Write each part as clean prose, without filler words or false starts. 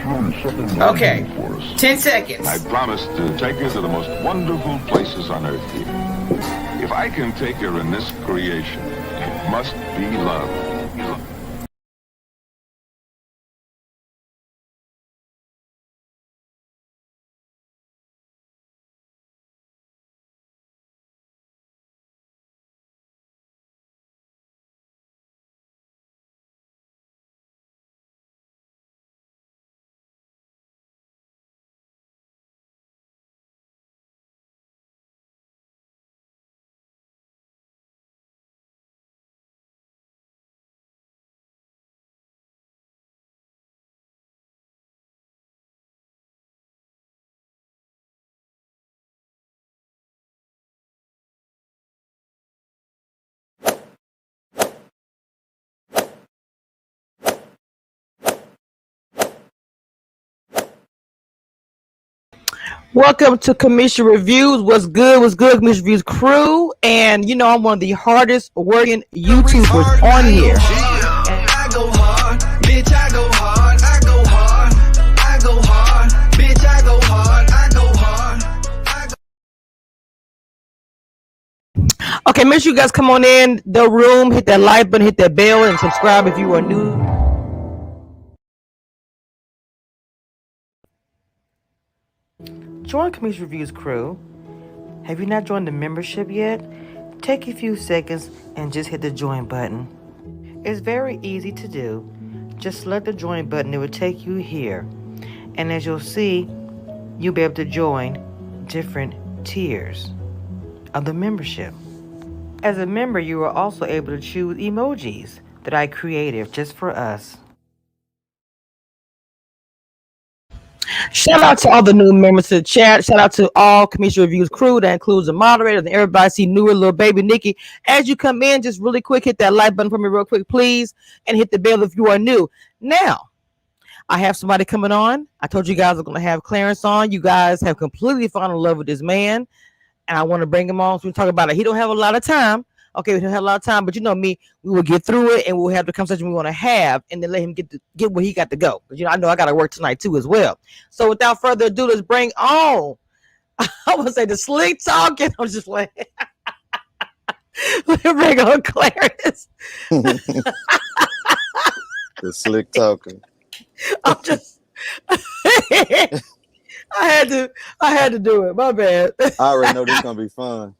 Okay, 10 seconds. I promise to take her to the most wonderful places on earth here. If I can take her in this creation, it must be love. Welcome to Commission Reviews. What's good? What's good, Commission Reviews crew? And you know, I'm one of the hardest working YouTubers on here. I go hard, bitch, I go hard, I go hard, I go hard, bitch, I go hard, I go hard. Okay, make sure you guys come on in the room, hit that like button, hit that bell, and subscribe if you are new. Join Commission Reviews crew. Have you not joined the membership yet? Take a few seconds and just hit the join button. It's very easy to do. Just select the join button, it will take you here. And as you'll see, you'll be able to join different tiers of the membership. As a member, you are also able to choose emojis that I created just for us. Shout out to all the new members to the chat. Shout out to all Commission Reviews crew. That includes the moderators and everybody. See newer little baby Nikki. As you come in, just really quick, hit that like button for me real quick, please. And hit the bell if you are new. Now, I have somebody coming on. I told you guys I'm going to have Clarence on. You guys have completely fallen in love with this man. And I want to bring him on so we talk about it. He don't have a lot of time. Okay, we don't have a lot of time, but you know me, we will get through it and we'll have the conversation we want to have and then let him get where he got to go. Because you know, I know I got to work tonight too as well. So without further ado, let's bring on, I want to say the slick talking. I'm just playing. Let's bring on Clarence. The slick talking. I'm just, I had to do it. My bad. I already know this is gonna be fun.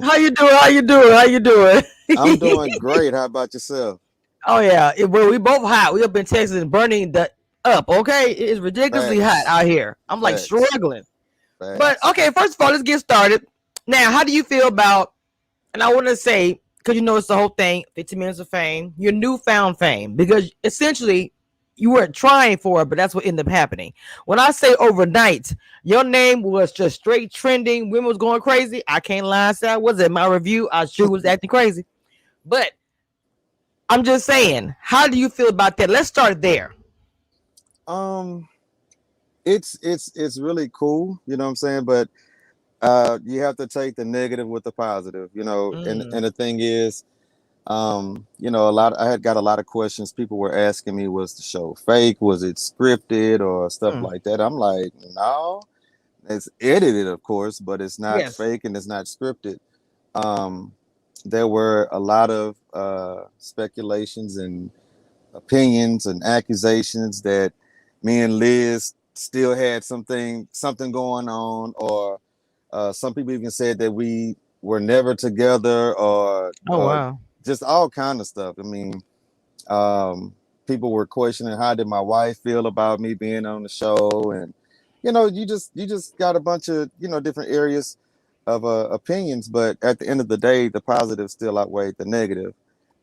How you doing? I'm doing great. How about yourself? Oh yeah, well, we both hot. We up in Texas and burning the up. Okay, it is ridiculously hot out here. I'm like struggling. But okay, first of all, let's get started. Now, how do you feel about? And I want to say, because you know it's the whole thing, 15 minutes of fame, your newfound fame, because essentially you weren't trying for it, but that's what ended up happening. When I say overnight, your name was just straight trending. Women was going crazy. I can't lie. I said, was it my review? I sure was acting crazy. But I'm just saying, how do you feel about that? Let's start there. It's really cool, you know what I'm saying? But you have to take the negative with the positive, you know. And the thing is, you know, I had got a lot of questions. People were asking me, was the show fake? Was it scripted or stuff like that? I'm like, no, it's edited, of course, but it's not fake and it's not scripted. There were a lot of speculations and opinions and accusations that me and Liz still had something going on, or some people even said that we were never together, or wow. Just all kind of stuff. I mean, people were questioning, how did my wife feel about me being on the show? And, you know, you just got a bunch of, you know, different areas of opinions. But at the end of the day, the positive still outweighed the negative.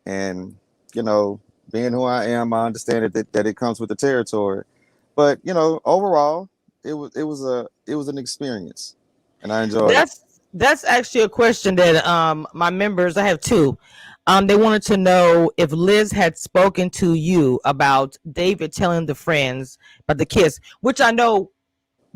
And, you know, being who I am, I understand that it comes with the territory. But, you know, overall, it was an experience, and I enjoyed it. That's actually a question that my members, I have two. They wanted to know if Liz had spoken to you about David telling the friends about the kiss, which I know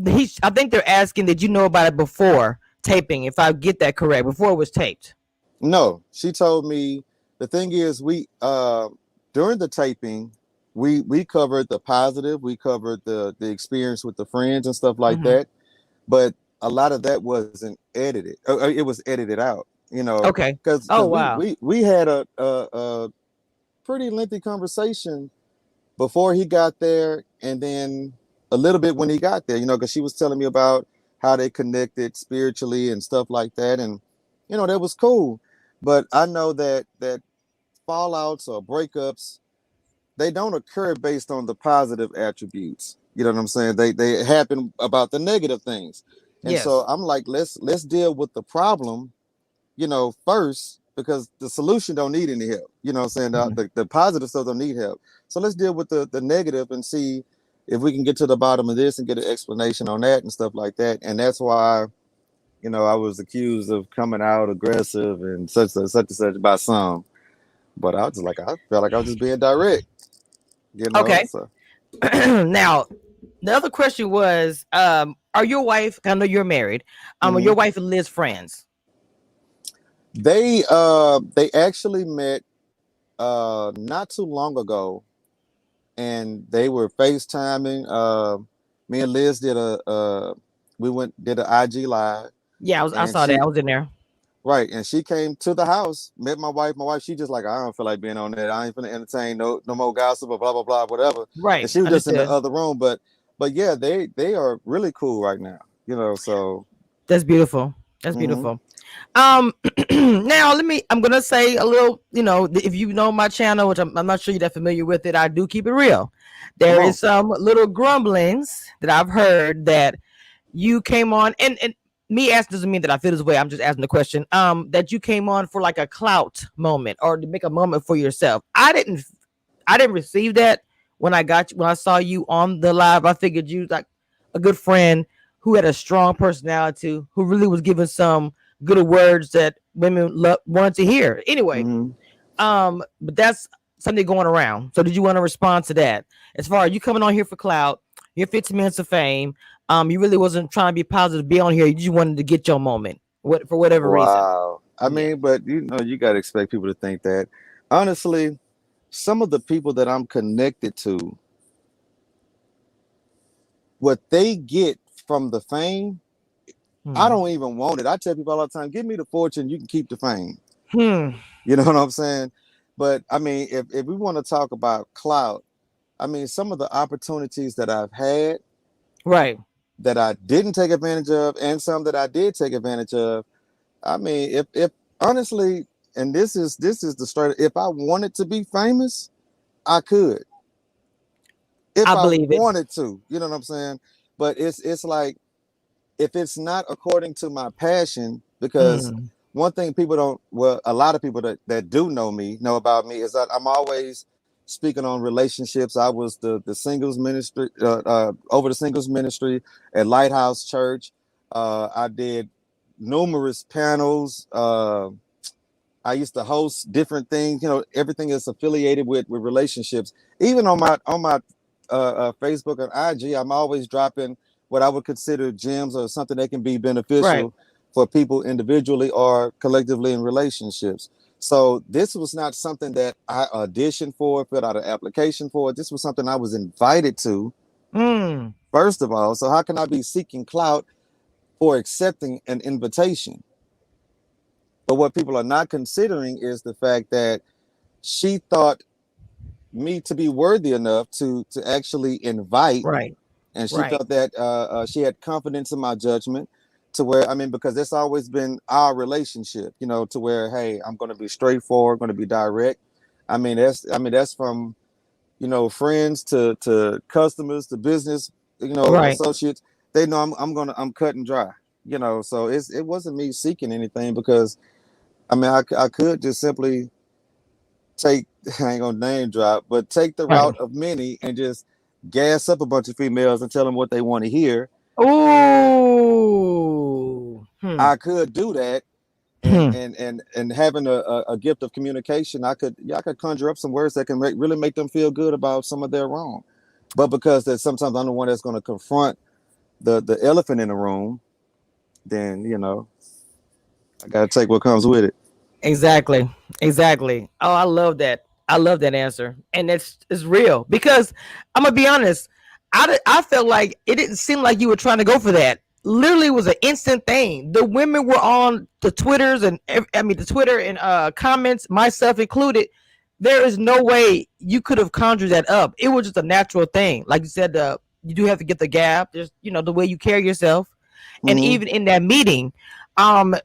I think they're asking, did you know about it before taping, if I get that correct, before it was taped? No, she told me. The thing is, we during the taping, we covered the positive, we covered the experience with the friends and stuff like Mhm. that, but a lot of that wasn't edited. It was edited out, Okay. because Oh wow. we had a pretty lengthy conversation before he got there, and then a little bit when he got there, because she was telling me about how they connected spiritually and stuff like that, and that was cool. But I know that fallouts or breakups, they don't occur based on the positive attributes. You know what I'm saying? They happen about the negative things. And so Yes. I'm like, let's deal with the problem, first, because the solution don't need any help. You know what I'm saying? Mhm. The positive stuff don't need help. So let's deal with the negative and see if we can get to the bottom of this and get an explanation on that and stuff like that. And that's why, I was accused of coming out aggressive and such and such by some. But I felt like I was just being direct, Okay. So Now, the other question was, are your wife? I know you're married. Are mhm. your wife and Liz friends? They actually met not too long ago, and they were FaceTiming. Me and Liz did did an IG live, Yeah, I and saw that. I was in there. right, and she came to the house, met my wife. My wife, she just like, I don't feel like being on that. I ain't gonna entertain no more gossip or blah blah blah whatever. And Right. she was just in the Understood. other room, but yeah, they are really cool right now. So That's beautiful. That's mhm, beautiful. Now I'm gonna say a little, if you know my channel, which I'm not sure you're that familiar with it, I do keep it real. come There on. is some little grumblings that I've heard that you came on, and me asking doesn't mean that I feel this way. I'm just asking the question. That you came on for like a clout moment or to make a moment for yourself. I didn't receive that when I saw you on the live. I figured you like a good friend who had a strong personality, who really was giving some good words that women wanted to hear. Anyway, Mhm. but that's something going around. So did you want to respond to that? As far as you coming on here for clout, your 15 minutes of fame, you really wasn't trying to be positive, be on here. You just wanted to get your moment, for whatever reason. Wow. I Yeah. mean, but you got to expect people to think that. Honestly, some of the people that I'm connected to, what they get from the fame, I Hmm. don't even want it. I tell people all the time, give me the fortune, you can keep the fame. Hmm. You know what I'm saying? But I mean, if we want to talk about clout, I mean, some of the opportunities that I've had Right. that I didn't take advantage of, and some that I did take advantage of. I mean, if honestly, and this is the start. If I wanted to be famous, I could. If I I believe it. wanted to, you know what I'm saying? But it's like, if it's not according to my passion, because Hmm. one thing people don't, well, a lot of people that do know about me, is that I'm always speaking on relationships. I was the singles ministry, over the singles ministry at Lighthouse Church. I did numerous panels. I used to host different things. Everything is affiliated with relationships. Even on my Facebook and IG, I'm always dropping what I would consider gems or something that can be Right. beneficial for people individually or collectively in relationships. So this was not something that I auditioned for, filled out an application for. This was something I was invited to, Hmm. first of all. So how can I be seeking clout for accepting an invitation? But what people are not considering is the fact that she thought me to be worthy enough to actually invite, Right. and she Right. felt that she had confidence in my judgment, to where, I mean, because it's always been our relationship, to where, hey, I'm going to be straightforward, going to be direct. I mean that's from friends to customers to business, Right. associates. They know I'm cut and dry. So it wasn't me seeking anything, because I mean, I could just simply take, I ain't gonna name drop, but take the Right. route of many and just gas up a bunch of females and tell them what they want to hear. Ooh. Hmm. I could do that, and Hmm. and having a gift of communication, I could conjure up some words that can really make them feel good about some of their wrong. But because that sometimes I'm the one that's going to confront the elephant in the room, then I got to take what comes with it. Exactly. Exactly. Oh, I love that. I love that answer, and it's real because I'm gonna be honest. I felt like it didn't seem like you were trying to go for that. Literally, it was an instant thing. The women were on the Twitters and the Twitter and comments, myself included. There is no way you could have conjured that up. It was just a natural thing, like you said. You do have to get the gap. There's the way you carry yourself, and Mm-hmm. even in that meeting, um,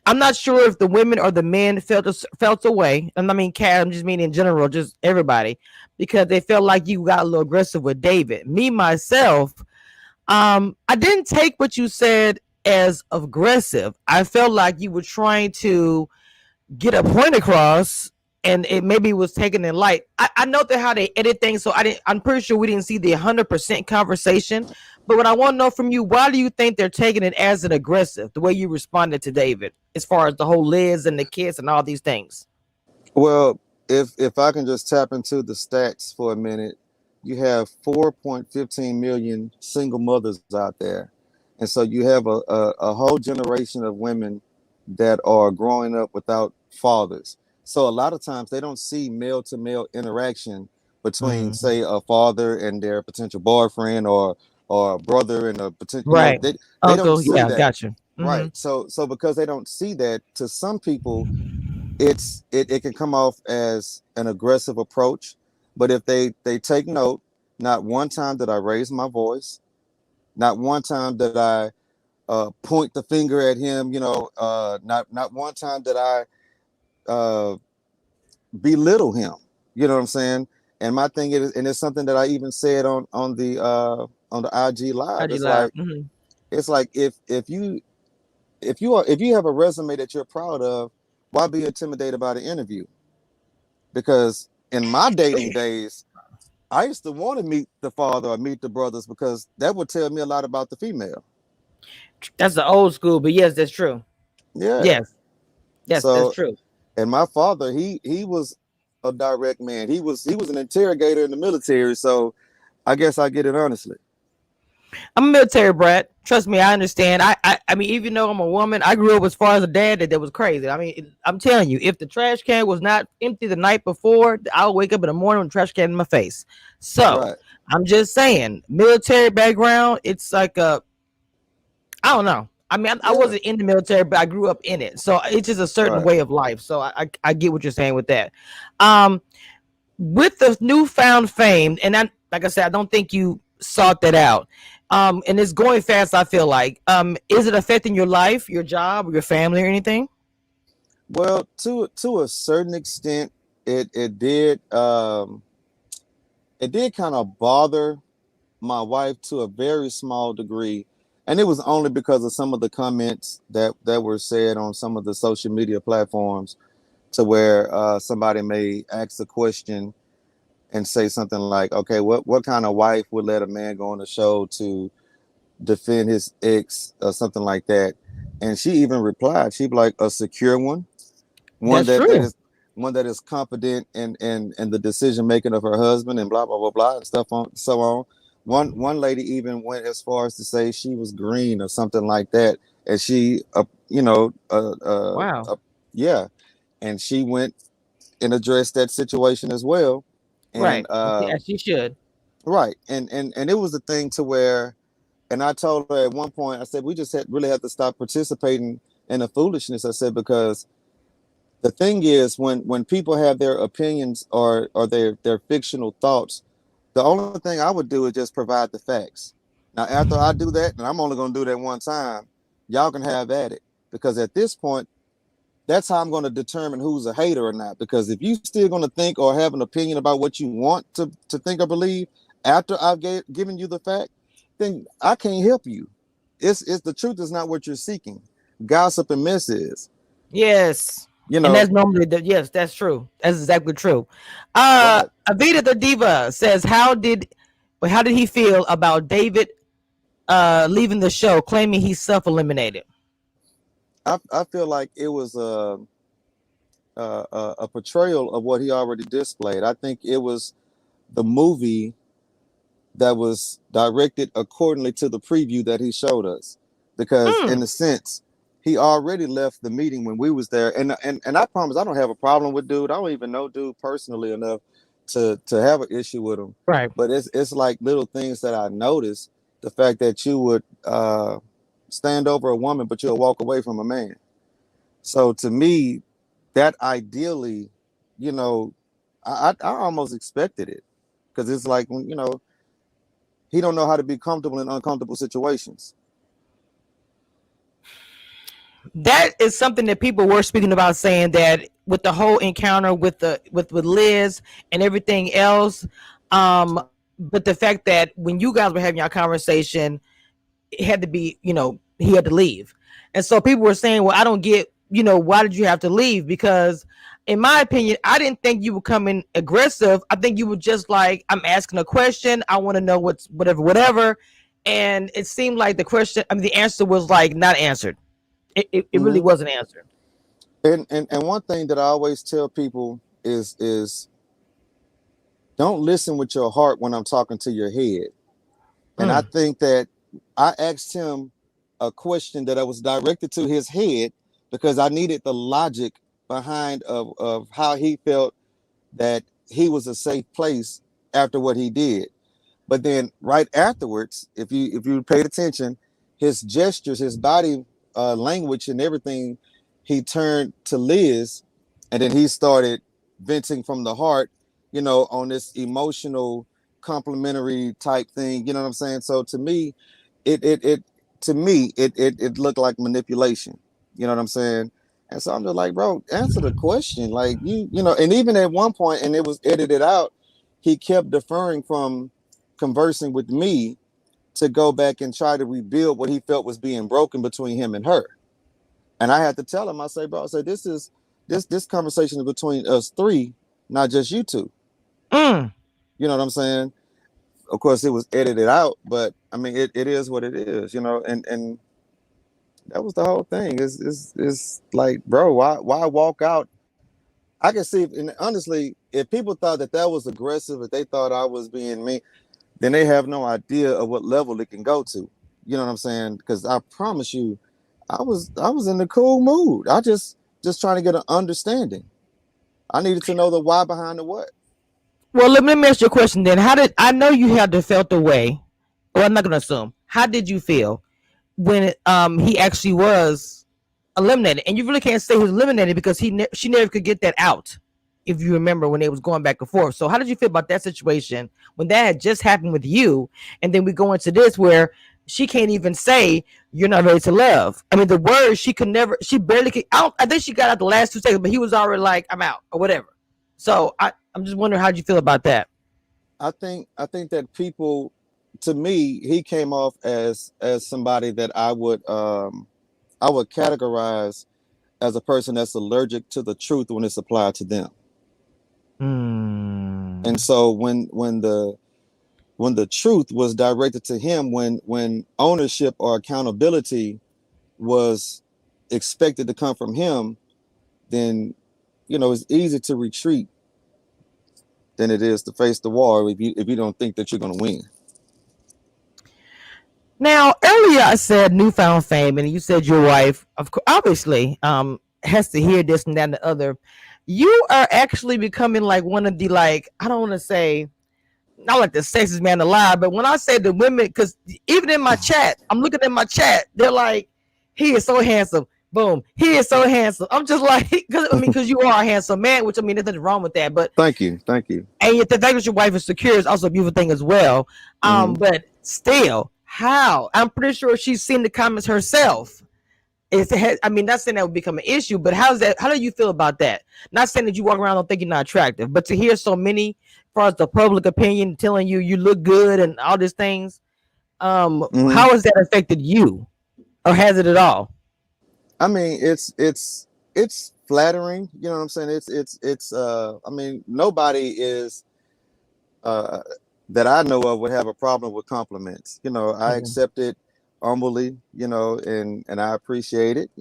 I'm not sure if the women or the men felt away. And I mean, Kat, I'm just meaning in general, just everybody, because they felt like you got a little aggressive with David. Me myself, I didn't take what you said as aggressive. I felt like you were trying to get a point across, and it maybe was taken in light. I know that how they edit things, so I'm pretty sure we didn't see the 100% conversation. But what I want to know from you, why do you think they're taking it as an aggressive, the way you responded to David, as far as the whole Liz and the kids and all these things? Well, if I can just tap into the stats for a minute, you have 4.15 million single mothers out there, and so you have a whole generation of women that are growing up without fathers. So a lot of times they don't see male to male interaction between, Mm, say, a father and their potential boyfriend, or a brother and a potential, right. they don't Uncle, see yeah, that. gotcha. Right. So because they don't see that, to some people it can come off as an aggressive approach. But if they take note, not one time did I raise my voice, not one time did I point the finger at him, not one time did I uh, belittle him. You know what I'm saying? And my thing is, and it's something that I even said on the IG live. IG It's Live. like, if you have a resume that you're proud of, why be intimidated by the interview? Because in my dating days, I used to want to meet the father or meet the brothers, because that would tell me a lot about the female. That's the old school, but yes, that's true. Yeah. Yes, yes, that's So, true. and my father, he was a direct man. He was an interrogator in the military. So I guess I get it honestly. I'm a military brat. Trust me, I understand. I mean, even though I'm a woman, I grew up as far as a dad that was crazy. I mean, I'm telling you, if the trash can was not empty the night before, I'll wake up in the morning with a trash can in my face. So Right. I'm just saying, military background, it's like I don't know. I mean, I Yeah. wasn't in the military, but I grew up in it. So it's just a certain Right. way of life. So I get what you're saying with that. Um, with the newfound fame, and like I said, I don't think you sought that out. And it's going fast. I feel like, is it affecting your life, your job, or your family, or anything? Well, to a certain extent, it did kind of bother my wife to a very small degree, and it was only because of some of the comments that were said on some of the social media platforms, to where somebody may ask a question and say something like, "Okay, what kind of wife would let a man go on a show to defend his ex," or something like that? And she even replied, she'd be like, "A secure one, one That's that true. is one that is confident in the decision making of her husband," and blah blah blah blah, and stuff on so on. One lady even went as far as to say she was green or something like that, and she Wow. yeah, and she went and addressed that situation as well. And Right. As she should. right, and it was a thing to where, and I told her at one point, I said, we just really have to stop participating in the foolishness. I said, because the thing is, when people have their opinions, or their fictional thoughts, the only thing I would do is just provide the facts. Now, after I do that, and I'm only going to do that one time, y'all can have at it. Because at this point, that's how I'm going to determine who's a hater or not. Because if you still going to think or have an opinion about what you want to think or believe after I've given you the fact, then I can't help you. It's the truth is not what you're seeking. Gossip and mess is. Yes. You And know, that's normally yes, that's true. That's exactly true. right. Avita the Diva says, how did he feel about David leaving the show, claiming he's self-eliminated? I feel like it was a portrayal of what he already displayed. I think it was the movie that was directed accordingly to the preview that he showed us. Because Hmm. in a sense, he already left the meeting when we was there. And I promise I don't have a problem with dude. I don't even know dude personally enough to have an issue with him. Right. But it's like little things that I noticed. The fact that you would stand over a woman, but you'll walk away from a man. So to me, that ideally, you know, I almost expected it, because it's like, you know, he don't know how to be comfortable in uncomfortable situations. That is something that people were speaking about, saying that with the whole encounter with with Liz and everything else, but the fact that when you guys were having your conversation, it had to be, you know, he had to leave. And so people were saying, well, I don't get, you know, why did you have to leave? Because in my opinion, I didn't think you were coming aggressive. I think you were just like, I'm asking a question, I want to know what's whatever. And it seemed like the question, I mean, the answer was like not answered. It really Hmm. wasn't answered. And one thing that I always tell people is don't listen with your heart when I'm talking to your head. And I Mm. think that I asked him a question that I was directed to his head, because I needed the logic behind of how he felt that he was a safe place after what he did. But then right afterwards, if you paid attention, his gestures, his body language and everything, he turned to Liz, and then he started venting from the heart, you know, on this emotional complimentary type thing. You know what I'm saying? So to me, it it looked like manipulation. You know what I'm saying? And so I'm just like, bro, answer the question. Like you know, and even at one point, and it was edited out, he kept deferring from conversing with me to go back and try to rebuild what he felt was being broken between him and her. And I had to tell him, I say, bro, I say, this conversation is between us three, not just you two. Mm. You know what I'm saying? Of course, it was edited out, but I mean, it is what it is, you know. And that was the whole thing. It's like, bro, why walk out? I can see, and honestly, if people thought that that was aggressive, if they thought I was being mean, then they have no idea of what level it can go to. You know what I'm saying? Because I promise you, I was in a cool mood. I just trying to get an understanding. I needed to know the why behind the what. Well, let me ask you a question then. How did I know you had to felt the way? Well, I'm not gonna assume. How did you feel when he actually was eliminated? And you really can't say he was eliminated because she never could get that out. If you remember when they was going back and forth. So how did you feel about that situation when that had just happened with you, and then we go into this where she can't even say you're not ready to love? I mean, the words she could never, she barely could. I think she got out the last 2 seconds, but he was already like, I'm out or whatever. So I'm just wondering how you feel about that. I think that people, to me, he came off as somebody that I would categorize as a person that's allergic to the truth when it's applied to them. And Mm. so when the truth was directed to him, when ownership or accountability was expected to come from him, then it's easy to retreat than it is to face the wall if you don't think that you're going to win. Now, earlier I said newfound fame, and you said your wife, of course, obviously, has to hear this and that and the other. You are actually becoming like one of the, like, I don't want to say not like the sexiest man alive, but when I say the women, because even in my chat, I'm looking at my chat, they're like, he is so handsome. Boom, he is so handsome. I'm just like, because you are a handsome man, which I mean, there's nothing wrong with that. But Thank you. and yet the fact that your wife is secure is also a beautiful thing as well. Hmm. But still, how? I'm pretty sure she's seen the comments herself. I mean, not saying that would become an issue, but how's that? How do you feel about that? Not saying that you walk around and think you're not attractive, but to hear so many, as far as the public opinion telling you you look good and all these things, Hmm. how has that affected you, or has it at all? I mean, it's flattering. You know what I'm saying? It's. I mean, nobody is uh, that I know of would have a problem with compliments. I Mhm. accept it humbly. And I appreciate it.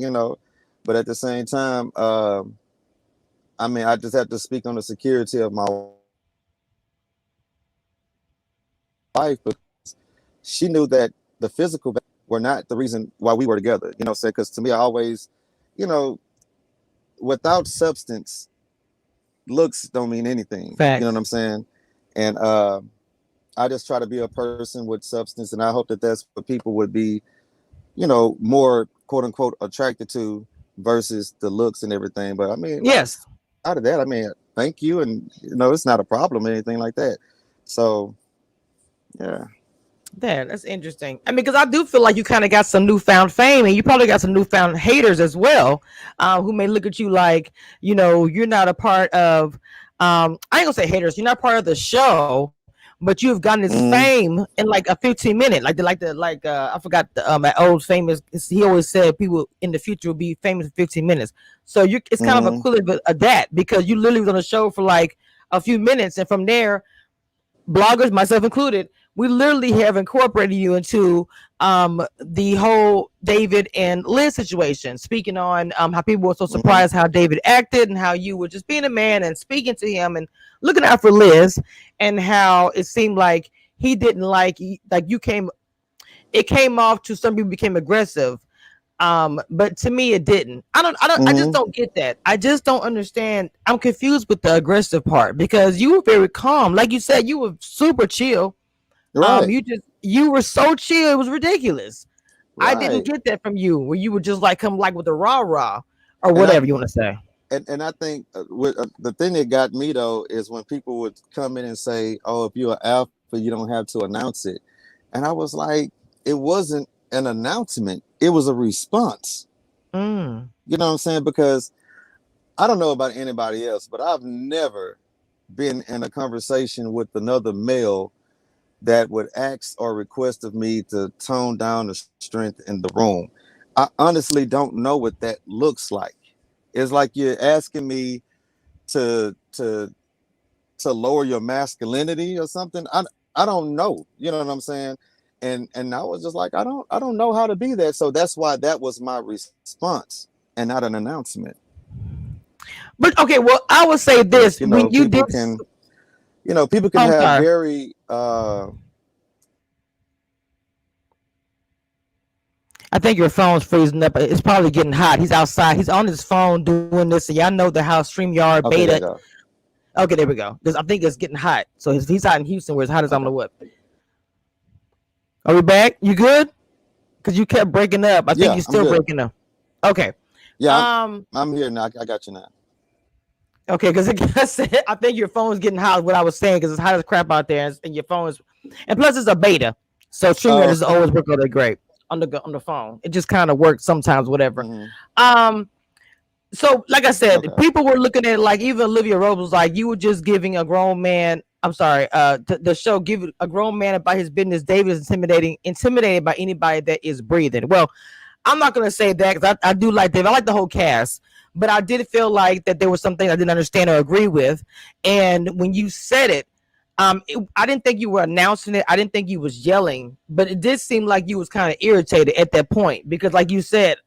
But at the same time, I mean, I just have to speak on the security of my wife, because she knew that the physical were not the reason why we were together. You know, say because to me, I always, you know, without substance, looks don't mean anything. Facts. You know what I'm saying? And I just try to be a person with substance, and I hope that that's what people would be, you know, more quote unquote attracted to versus the looks and everything. But I mean, Yes. out of that, I mean, thank you, and you know, it's not a problem or anything like that. So, yeah. That's interesting. I mean, because I do feel like you kind of got some newfound fame, and you probably got some newfound haters as well, who may look at you like, you know, you're not a part of. I ain't gonna say haters. You're not part of the show, but you've gotten this Mm-hmm. fame in like a 15 minute. I forgot that old famous. He always said people in the future will be famous in 15 minutes. So you, it's kind of Mm-hmm. equivalent of that because you literally was on the show for like a few minutes, and from there bloggers, myself included, we literally have incorporated you into the whole David and Liz situation, speaking on how people were so Mm-hmm. surprised how David acted and how you were just being a man and speaking to him and looking out for Liz, and how it seemed like he didn't like you came. It came off to some people became aggressive, but to me it didn't. I just Mm-hmm. don't get that. I just don't understand. I'm confused with the aggressive part because you were very calm. Like you said, you were super chill. Right. You were so chill, it was ridiculous. I didn't Right. get that from you, where you would just like come like with the rah-rah or And I whatever you want to say. and I think the thing that got me though is when people would come in and say, "Oh, if you're an alpha, you don't have to announce it," and I was like, "It wasn't an announcement; it was a response." Mm. You know what I'm saying? Because I don't know about anybody else, but I've never been in a conversation with another male that would ask or request of me to tone down the strength in the room. I honestly don't know what that looks like. It's like you're asking me to to to lower your masculinity or something. I don't know. You know what I'm saying? And I was just like, I don't know how to be that. So that's why that was my response and not an announcement. But okay, well, I would say Because this: when you did, people can I'm have sorry. very I think your phone's freezing up. It's probably getting hot. He's outside. He's on his phone doing this. And y'all know the how StreamYard okay, there you beta. go. Okay, there we go. Because I think it's getting hot. So he's hot in Houston, where it's hot as I'm Okay. gonna what? Are we back? You good? Because you kept breaking up. I think Yeah, you're I'm still good. breaking up. Okay. Yeah, Um. I'm here now. I got you now. Okay, because I think your phone's getting hot. What I was saying, because it's hot as crap out there, and your phone is, and plus it's a beta, so StreamYard Oh, doesn't okay. always work all that great on the phone. It just kind of works sometimes, whatever. Hmm. Um. So, like I said, Okay. people were looking at it like even Olivia Rose was like, you were just giving a grown man. I'm sorry. The show give a grown man about his business. David is intimidated by anybody that is breathing. Well, I'm not gonna say that because I do like Dave. I like the whole cast, but I did feel like that there was something I didn't understand or agree with. And when you said it, I didn't think you were announcing it. I didn't think you was yelling, but it did seem like you was kind of irritated at that point because, like you said,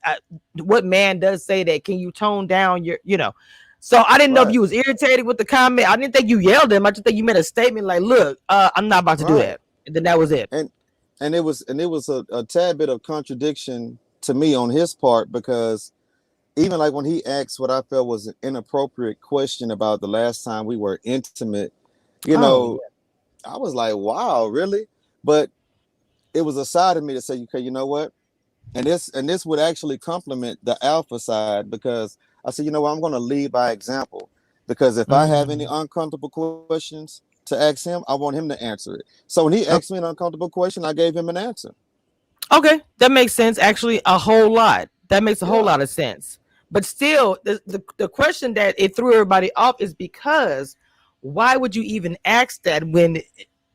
what man does say that? Can you tone down your. So I didn't know if Right. you was irritated with the comment. I didn't think you yelled at him. I just think you made a statement like, "Look, I'm not about to do Right. that," and then that was it. And it was a tad bit of contradiction to me on his part because even like when he asked what I felt was an inappropriate question about the last time we were intimate, you Oh, know, I was like, wow, really? But it was a side of me to say, okay, you know what? And this would actually complement the alpha side because I said, you know what, I'm going to lead by example because if I have any mm. uncomfortable questions to ask him, I want him to answer it. So when he Oh, asked me an uncomfortable question, I gave him an answer. okay, that makes sense. Actually, a whole lot. That makes a whole Yeah. lot of sense. But still, the question that it threw everybody off is because why would you even ask that when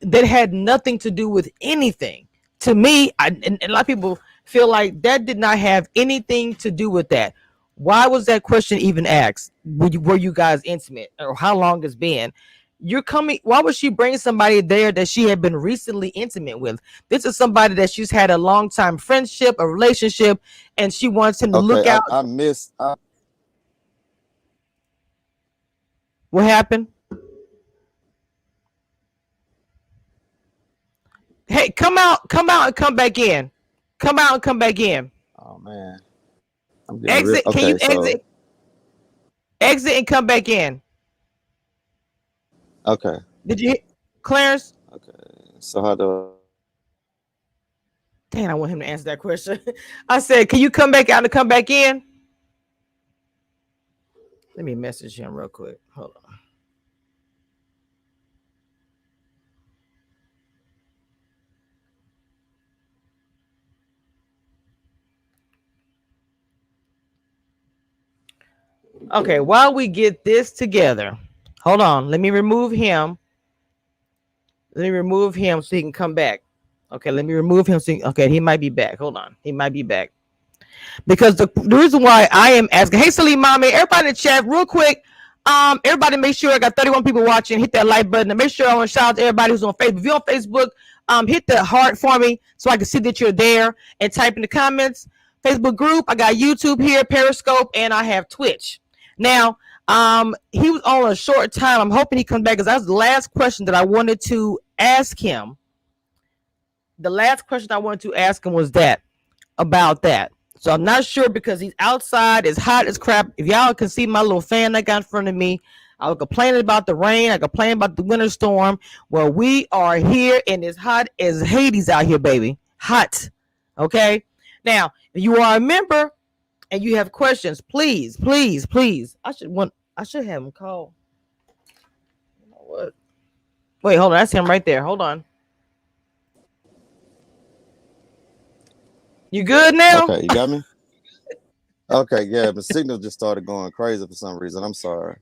that had nothing to do with anything? To me, and a lot of people feel like that did not have anything to do with that. Why was that question even asked? Were you guys intimate, or how long it's been? You're coming. Why would she bring somebody there that she had been recently intimate with? This is somebody that she's had a long time friendship, a relationship, and she wants him to Okay. look out. I missed. What happened? Hey, come out and come back in. Come out and come back in. Oh man. Exit. Okay, Can you exit? Exit and come back in. Okay. Did you, Clarence? Okay. So how do? Dang, I want him to answer that question. I said, can you come back out and come back in? Let me message him real quick. Hold on. Okay, while we get this together, hold on. Let me remove him. Let me remove him so he can come back. Okay, let me remove him. Okay, he might be back. Hold on. He might be back. Because the reason why I am asking, hey, Salim Mommy, everybody in the chat, real quick. Everybody make sure I got 31 people watching. Hit that like button and make sure I want to shout out to everybody who's on Facebook. If you're on Facebook, hit the heart for me so I can see that you're there and type in the comments. Facebook group, I got YouTube here, Periscope, and I have Twitch. Now, he was on a short time. I'm hoping he comes back because that was the last question that I wanted to ask him. The last question I wanted to ask him was about that. So I'm not sure because he's outside. It's hot as crap. If y'all can see my little fan I got in front of me, I was complaining about the rain. I complained about the winter storm. Well, we are here and it's hot as Hades out here, baby. Hot. Okay. Now, if you are a member and you have questions, please. I should have him call. You know what? Wait, hold on. That's him right there. Hold on. You good now? Okay, you got me? Okay, yeah, the signal just started going crazy for some reason. I'm sorry.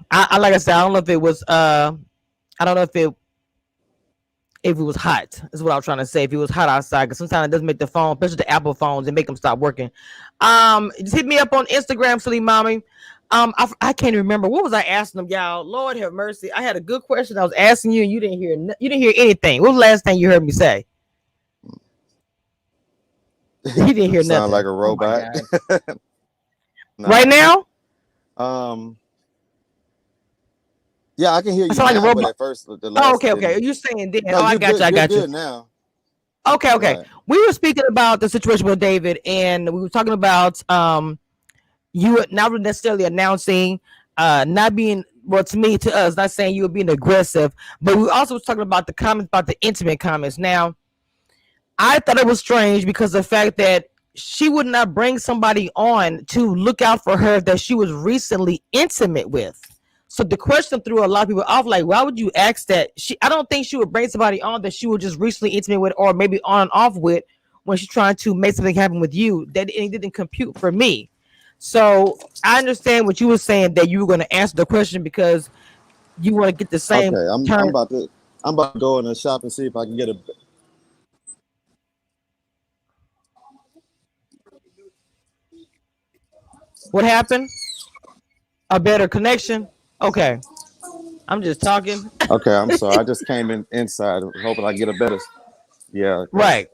I like I said, I don't know if it was I don't know if it was hot, is what I was trying to say. If it was hot outside, because sometimes it doesn't make the phone, especially the Apple phones, and make them stop working. Just hit me up on Instagram, Silly Mommy. I can't remember what was I asking them, y'all. Lord have mercy. I had a good question I was asking you, and you didn't hear anything. What was the last thing you heard me say? He didn't hear nothing. Sound like a robot. No. Right now? Yeah, I can hear you. I sound like a robot. But at first, the last okay. You're saying then. No, I got you. Good now. Okay. Right. We were speaking about the situation with David, and we were talking about you not necessarily announcing, not being, well, to us, not saying you were being aggressive, but we also was talking about the comments, about the intimate comments. Now, I thought it was strange because the fact that she would not bring somebody on to look out for her that she was recently intimate with. So the question threw a lot of people off, like, why would you ask that? I don't think she would bring somebody on that she was just recently intimate with, or maybe on and off with, when she's trying to make something happen with you. That it didn't compute for me. So I understand what you were saying, that you were going to answer the question because you want to get the same. Okay, I'm about to go in the shop and see if I can get a. What happened? A better connection? Okay. I'm just talking. Okay, I'm sorry. I just came inside hoping I get a better. Yeah. Okay. Right.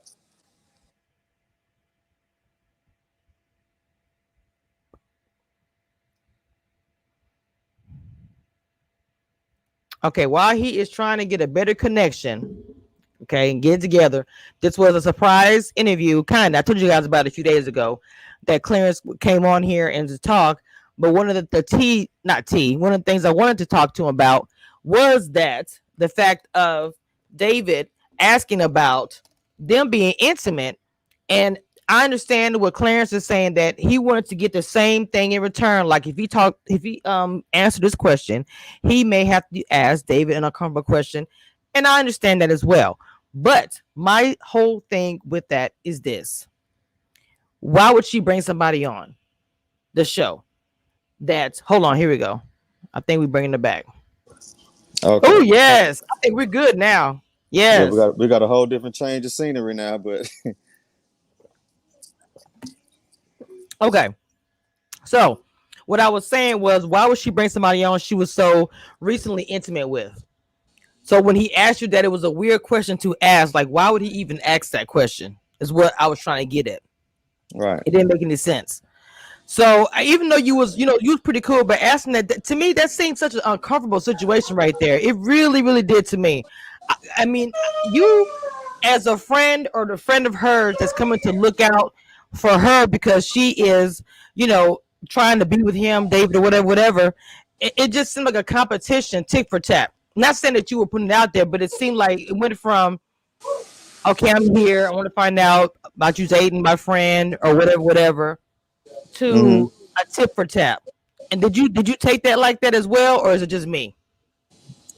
Okay, while he is trying to get a better connection, okay, and get together, this was a surprise interview, kind of. I told you guys about it a few days ago that Clarence came on here and to talk. But one of one of the things I wanted to talk to him about was that the fact of David asking about them being intimate. And I understand what Clarence is saying, that he wanted to get the same thing in return. Like if he answered this question, he may have to ask David an uncomfortable question. And I understand that as well. But my whole thing with that is this. Why would she bring somebody on the show? Hold on, here we go. I think we're bringing it back. Okay. Oh, yes. I think we're good now. Yes. Yeah, we got a whole different change of scenery now, but okay. So what I was saying was, why would she bring somebody on she was so recently intimate with? So when he asked you that, it was a weird question to ask. Like, why would he even ask that question? Is what I was trying to get at. Right. It didn't make any sense. So even though you was pretty cool, but asking that, to me, that seemed such an uncomfortable situation right there. It really, really did to me. I mean, as a friend or the friend of hers that's coming to look out for her because she is, you know, trying to be with him, David, or whatever, whatever. It just seemed like a competition, tick for tat. Not saying that you were putting it out there, but it seemed like it went from, okay, I'm here, I want to find out about you dating my friend or whatever, whatever, Hmm. to a tip for tap. And did you take that like that as well, or is it just me?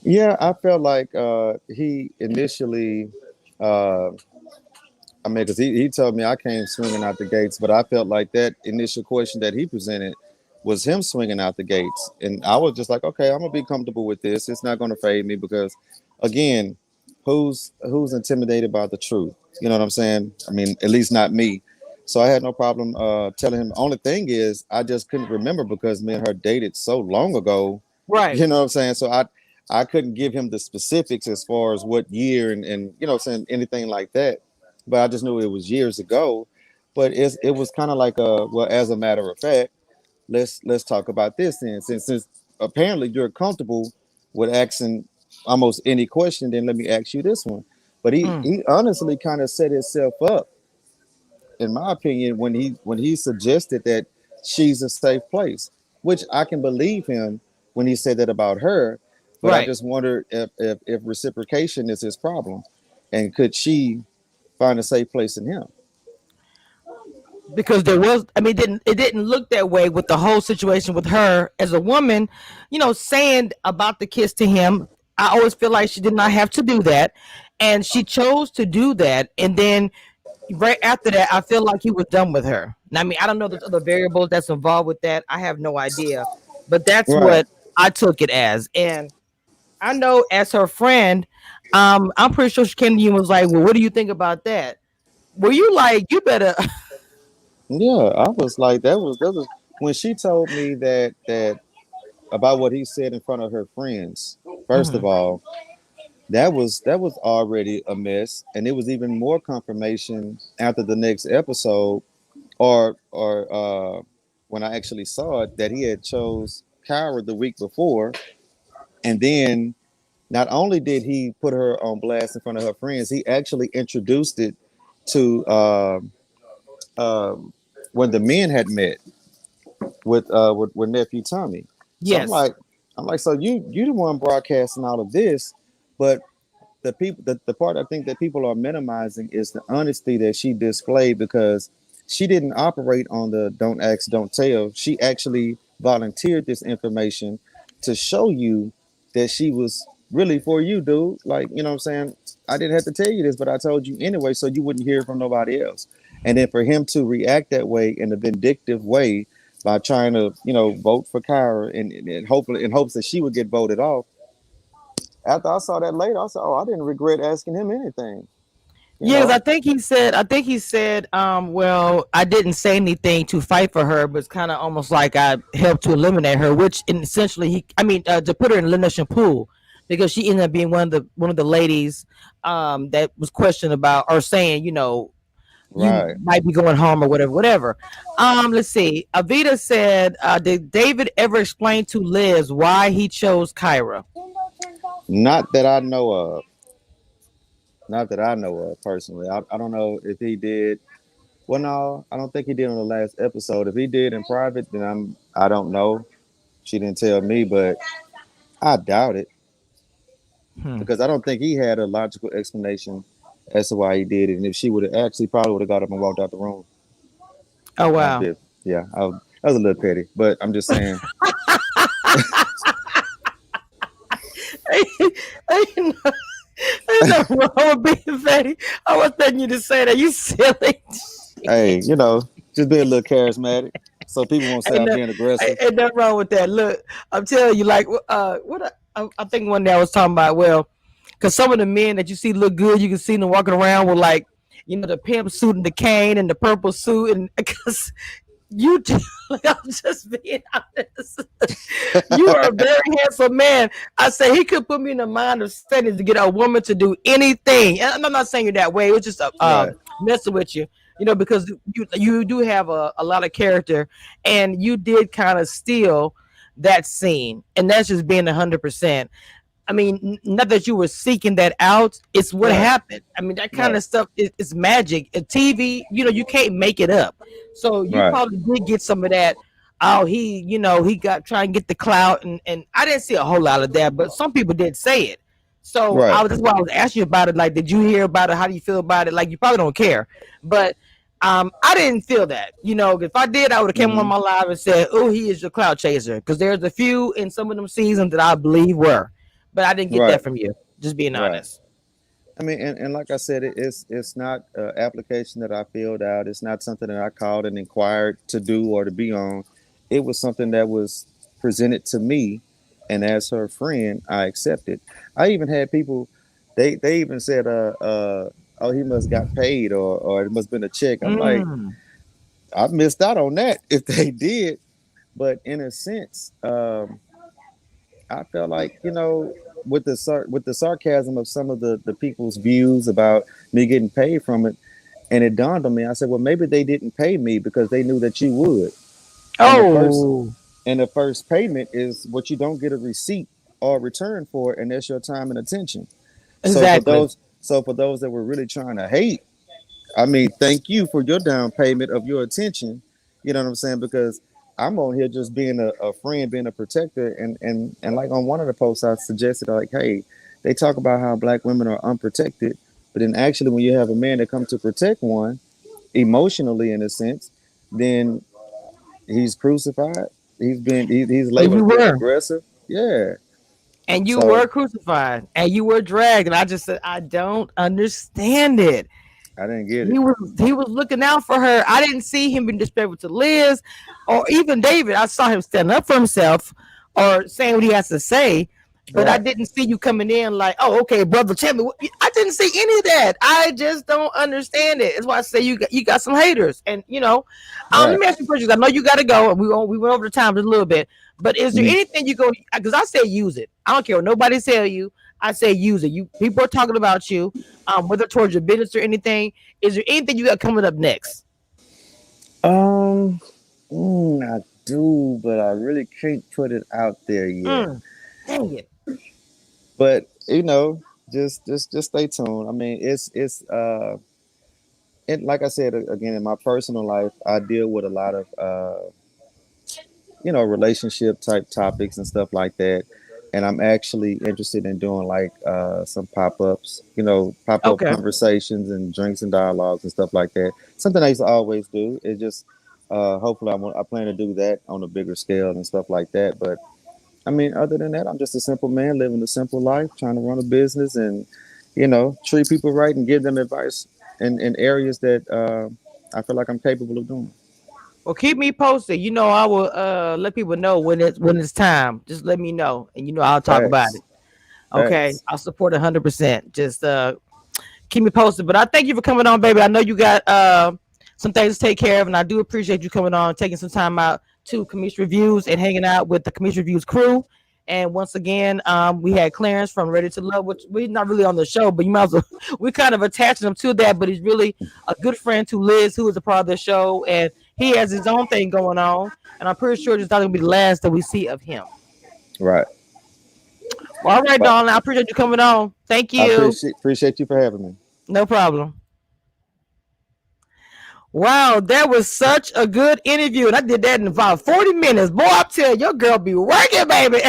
Yeah, I felt like he initially. Uh, I mean, because he told me I came swinging out the gates, but I felt like that initial question that he presented was him swinging out the gates, and I was just like, okay, I'm gonna be comfortable with this. It's not gonna fade me because, again, who's intimidated by the truth? You know what I'm saying? I mean, at least not me. So I had no problem telling him. The only thing is, I just couldn't remember because me and her dated so long ago. Right. You know what I'm saying? So I couldn't give him the specifics as far as what year and you know saying anything like that, but I just knew it was years ago. But it was kind of like well, as a matter of fact, let's talk about this then. Since apparently you're comfortable with asking almost any question, then let me ask you this one. But Mm, he honestly kind of set himself up, in my opinion, when he suggested that she's a safe place, which I can believe him when he said that about her. But I right. just wonder if reciprocation is his problem, and could she find a safe place in him? Because there was, I mean, it didn't look that way with the whole situation with her as a woman, saying about the kiss to him. I always feel like she did not have to do that, and she chose to do that, and then right after that I feel like he was done with her. Now, I mean, I don't know the other variables that's involved with that. I have no idea, but that's Right. what I took it as. And I know as her friend, I'm pretty sure she came to you and was like, well, what do you think about that? Were you like, you better? Yeah, I was like, that was when she told me that about what he said in front of her friends. First of Mhm. all, that was already a mess, and it was even more confirmation after the next episode, or when I actually saw it, that he had chose Kyra the week before, and then not only did he put her on blast in front of her friends, he actually introduced it to um when the men had met with nephew Tommy. So Yes. I'm like, so you the one broadcasting all of this, but the part I think that people are minimizing is the honesty that she displayed, because she didn't operate on the don't ask, don't tell. She actually volunteered this information to show you that she was really for you, dude. Like, you know what I'm saying? I didn't have to tell you this, but I told you anyway, so you wouldn't hear from nobody else. And then for him to react that way in a vindictive way by trying to, vote for Kyra and hopefully in hopes that she would get voted off. After I saw that later, I said, "Oh, I didn't regret asking him anything." You Yeah, 'cause know, I think he said, well, I didn't say anything to fight for her, but it's kind of almost like I helped to eliminate her, which essentially to put her in the elimination pool because she ended up being one of the ladies, that was questioned about or saying, you right? might be going home or whatever, whatever. Let's see. Avita said, did David ever explain to Liz why he chose Kyra? Not that I know of. Not that I know of personally. I don't know if he did. Well, no, I don't think he did on the last episode. If he did in private, then I don't know. She didn't tell me, but I doubt it Hmm. because I don't think he had a logical explanation as to why he did it. And if she would have actually probably would have got up and walked out the room. Oh I wow. did. Yeah, that was a little petty, but I'm just saying. Ain't nothing wrong with being fatty. I was thinking you to say that. You silly. Hey, just be a little charismatic, so people won't say Ain't, I'm no, being aggressive. ain't nothing wrong with that. Look, I'm telling you, like, what I think one day I was talking about, well, because some of the men that you see look good, you can see them walking around with, like, the pimp suit and the cane and the purple suit. And because you do, like, I'm just being honest. You are a very handsome man. I say he could put me in the mind of setting to get a woman to do anything. And I'm not saying you that way. It was just Right. messing with you, because you do have a lot of character, and you did kind of steal that scene, and that's just being 100%. I mean, not that you were seeking that out. It's what Right. happened. I mean, that kind Right. of stuff is magic. A TV, you can't make it up. So you Right. probably did get some of that. Oh, he got trying to get the clout, and I didn't see a whole lot of that, but some people did say it. So Right. that's why I was asking you about it. Like, did you hear about it? How do you feel about it? Like, you probably don't care, but I didn't feel that. If I did, I would have came on Hmm. my live and said, "Oh, he is your clout chaser," because there's a few in some of them seasons that I believe were, but I didn't get Right. that from you. Just being Right. honest. I mean, and like I said, it's not an application that I filled out. It's not something that I called and inquired to do or to be on. It was something that was presented to me, and as her friend, I accepted. I even had people, they even said, oh, he must got paid, or it must have been a check. I'm like, Mm. I missed out on that if they did. But in a sense, I felt like, with the sarcasm of some of the people's views about me getting paid from it, and it dawned on me. I said, well, maybe they didn't pay me because they knew that you would. And the first Oh, and the first payment is what you don't get a receipt or return for, and that's your time and attention. So for exactly. those for those that were really trying to hate, I mean, thank you for your down payment of your attention. You know what I'm saying? Because I'm on here just being a friend, being a protector, and like on one of the posts, I suggested like, hey, they talk about how black women are unprotected, but then actually, when you have a man that comes to protect one emotionally, in a sense, then he's crucified. He's And labeled you as being were. aggressive. Yeah. And you So were crucified. And you were dragged. And I just said, I don't understand it. I didn't get He it. was he was looking out for her. I didn't see him being disrespectful to Liz or even David. I saw him standing up for himself or saying what he has to say, but I Right. didn't see you coming in like, oh, okay, brother, tell me. I didn't see any of that. I just don't understand it. That's why I say you got some haters, and let Right. me ask you questions. I know you got to go. We went over the time just a little bit, but is there Mm. anything you go? Because I say use it. I don't care what nobody tell you. I say use it. You people are talking about you, whether towards your business or anything. Is there anything you got coming up next? Um, I do, but I really can't put it out there yet. Mm, dang it. But just stay tuned. I mean, it, like I said again, in my personal life, I deal with a lot of relationship type topics and stuff like that. And I'm actually interested in doing like some pop-ups, pop-up Okay. conversations and drinks and dialogues and stuff like that. Something I used to always do. It just hopefully I plan to do that on a bigger scale and stuff like that. But I mean, other than that, I'm just a simple man living a simple life, trying to run a business and treat people right and give them advice in areas that I feel like I'm capable of doing. Well, keep me posted. I will let people know when it's time. Just let me know, and I'll talk about Facts. it. Okay, Facts. I'll support 100%. Just keep me posted. But I thank you for coming on, baby. I know you got some things to take care of, and I do appreciate you coming on, taking some time out to Commission Reviews and hanging out with the Commission Reviews crew. And once again, we had Clarence from Ready to Love, which we're not really on the show, but you might as well, we kind of attaching him to that. But he's really a good friend to Liz, who is a part of the show, and he has his own thing going on. And I'm pretty sure this is not going to be the last that we see of him. Right. Well, all right, But darling. I appreciate you coming on. Thank I you. appreciate you for having me. No problem. Wow, that was such a good interview. And I did that in about 40 minutes. Boy, I tell you, your girl be working, baby.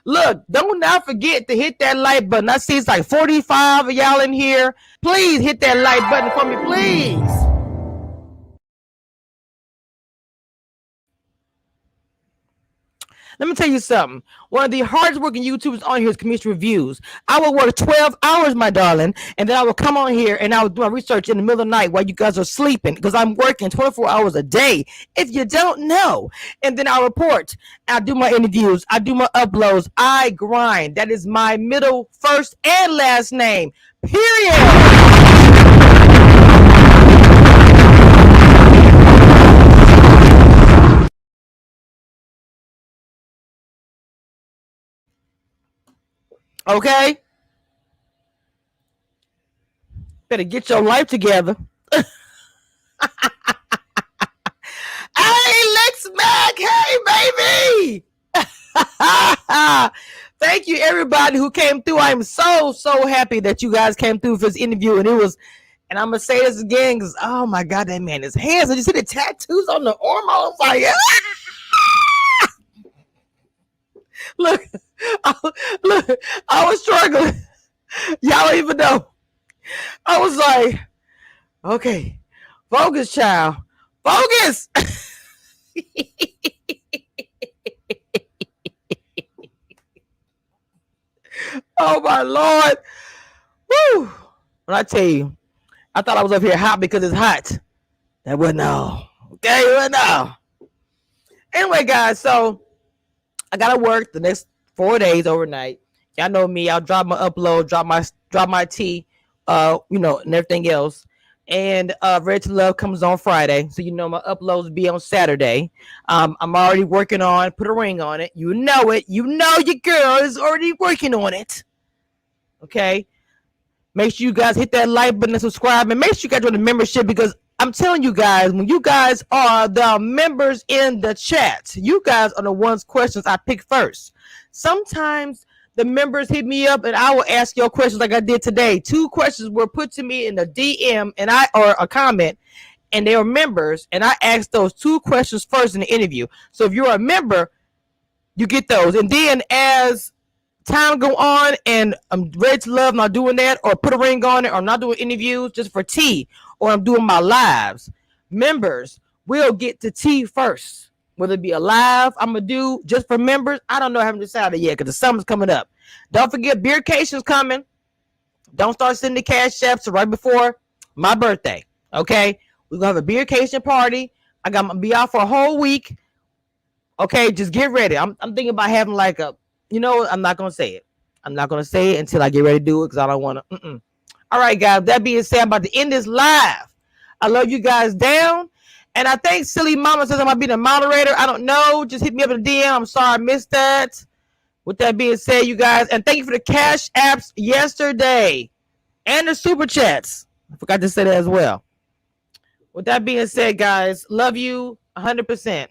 Look, don't not forget to hit that like button. I see it's like 45 of y'all in here. Please hit that like button for me, please. Let me tell you something. One of the hardest working YouTubers on here is Commission Reviews. I will work 12 hours, my darling, and then I will come on here and I will do my research in the middle of the night while you guys are sleeping because I'm working 24 hours a day. If you don't know, and then I report. I do my interviews. I do my uploads. I grind. That is my middle, first, and last name. Period. Okay? Better get your life together. Hey, Lex Mac. Hey, baby. Thank you, everybody who came through. I'm so happy that you guys came through for this interview, and it was. And I'm gonna say this again because oh my god, that man, his hands. Did you see the tattoos on the arm? I was like, look, look, I was struggling. Y'all don't even know. I was like, okay, focus, child, focus. Oh my Lord. Woo. When I tell you, I thought I was up here hot because it's hot. That wasn't all. Okay, it wasn't all. Anyway, guys, so I gotta work the next 4 days overnight. Y'all know me. I'll drop my upload, drop my tea, and everything else. And Red to Love comes on Friday, so my uploads be on Saturday. I'm already working on put a ring on it. You know it. You know your girl is already working on it. Okay. Make sure you guys hit that like button and subscribe, and make sure you guys join the membership because I'm telling you guys, when you guys are the members in the chat, you guys are the ones questions I pick first. Sometimes the members hit me up and I will ask your questions like I did today. 2 questions were put to me in the DM or a comment, and they were members, and I asked those 2 questions first in the interview. So if you're a member, you get those. And then as time go on and I'm ready to love, not doing that, or put a ring on it, or I'm not doing interviews just for tea, or I'm doing my lives, members will get to tea first. Whether it be a live I'm gonna do just for members, I don't know, I haven't decided yet because the summer's coming up. Don't forget beercation's coming. Don't start sending the cash apps right before my birthday. Okay, we're gonna have a beercation party. I'm gonna be out for a whole week. Okay, just get ready. I'm thinking about having like a, I'm not gonna say it. I'm not gonna say it until I get ready to do it because I don't want to. All right, guys. That being said, I'm about to end this live. I love you guys down. And I think Silly Mama says I might be the moderator. I don't know. Just hit me up in the DM. I'm sorry I missed that. With that being said, you guys, and thank you for the cash apps yesterday and the super chats. I forgot to say that as well. With that being said, guys, love you 100%.